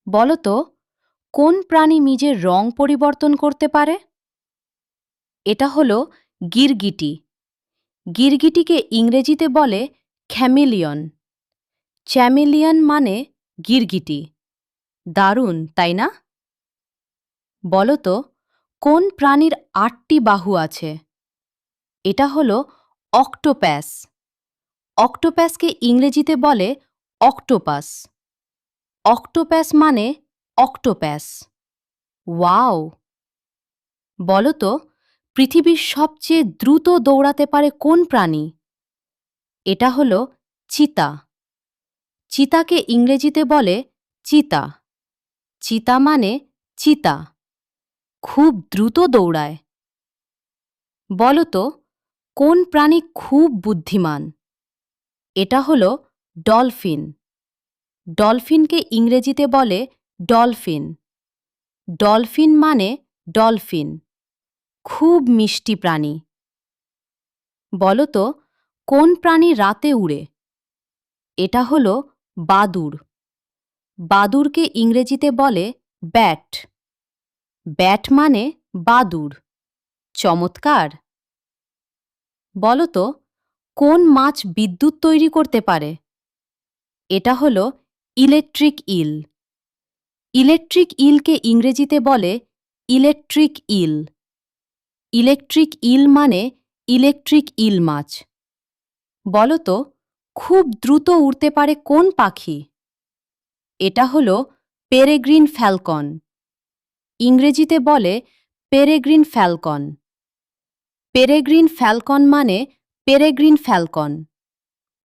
বলো তো, কোন প্রাণী নিজের রং পরিবর্তন করতে পারে? এটা হলো গিরগিটি। গিরগিটিকে ইংরেজিতে বলে খ্যামেলিয়ন। চ্যামেলিয়ন মানে গিরগিটি। দারুণ, তাই না? বলো তো, কোন প্রাণীর ৮টি বাহু আছে? এটা হলো অক্টোপ্যাস। অক্টোপ্যাসকে ইংরেজিতে বলে অক্টোপাস। অক্টোপ্যাস মানে অক্টোপ্যাস। ওয়াও! বলো তো, পৃথিবীর সবচেয়ে দ্রুত দৌড়াতে পারে কোন প্রাণী? এটা হলো চিতা। চিতাকে ইংরেজিতে বলে চিতা। চিতা মানে চিতা। খুব দ্রুত দৌড়ায়। বলো তো, কোন প্রাণী খুব বুদ্ধিমান? এটা হলো ডলফিন। ডলফিনকে ইংরেজিতে বলে ডলফিন। ডলফিন মানে ডলফিন। খুব মিষ্টি প্রাণী। বলো তো, কোন প্রাণী রাতে উড়ে? এটা হলো বাদুড়। বাদুড়কে ইংরেজিতে বলে ব্যাট। ব্যাট মানে বাদুড়। চমৎকার! বলো তো, কোন মাছ বিদ্যুৎ তৈরি করতে পারে? এটা হলো ইলেকট্রিক ইল। ইলেকট্রিক ইলকে ইংরেজিতে বলে ইলেকট্রিক ইল। ইলেকট্রিক ইল মানে ইলেকট্রিক ইল মাছ। বলো তো, খুব দ্রুত উড়তে পারে কোন পাখি? এটা হলো পেরেগ্রিন ফ্যালকন। ইংরেজিতে বলে পেরেগ্রিন ফ্যালকন। পেরেগ্রিন ফ্যালকন মানে পেরেগ্রিন ফ্যালকন।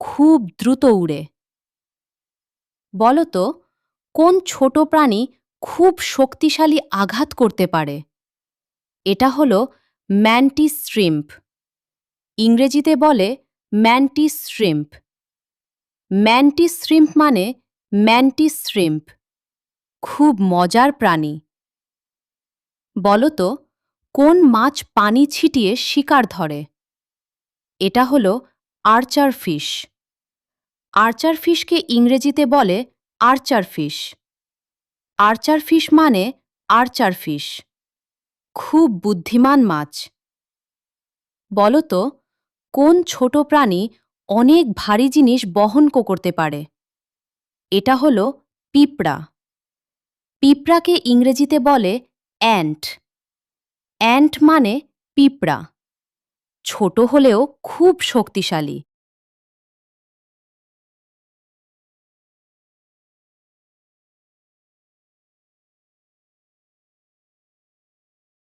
খুব দ্রুত উড়ে। বলো তো, কোন ছোট প্রাণী খুব শক্তিশালী আঘাত করতে পারে? এটা হলো ম্যান্টিস শ্রিম্প। ইংরেজিতে বলে ম্যান্টিস শ্রিম্প। ম্যান্টিস শ্রিম্প মানে ম্যান্টিস শ্রিম্প। খুব মজার প্রাণী। বলো তো, কোন মাছ পানি ছিটিয়ে শিকার ধরে? এটা হলো আর্চার ফিশ। আর্চার ফিশকে ইংরেজিতে বলে আর্চার ফিশ। আর্চার ফিশ মানে আর্চার ফিশ। খুব বুদ্ধিমান মাছ। বলো তো, কোন ছোট প্রাণী অনেক ভারী জিনিস বহন করতে পারে? এটা হলো পিঁপড়া। পিঁপড়াকে ইংরেজিতে বলে অ্যান্ট। অ্যান্ট মানে পিঁপড়া। ছোট হলেও খুব শক্তিশালী।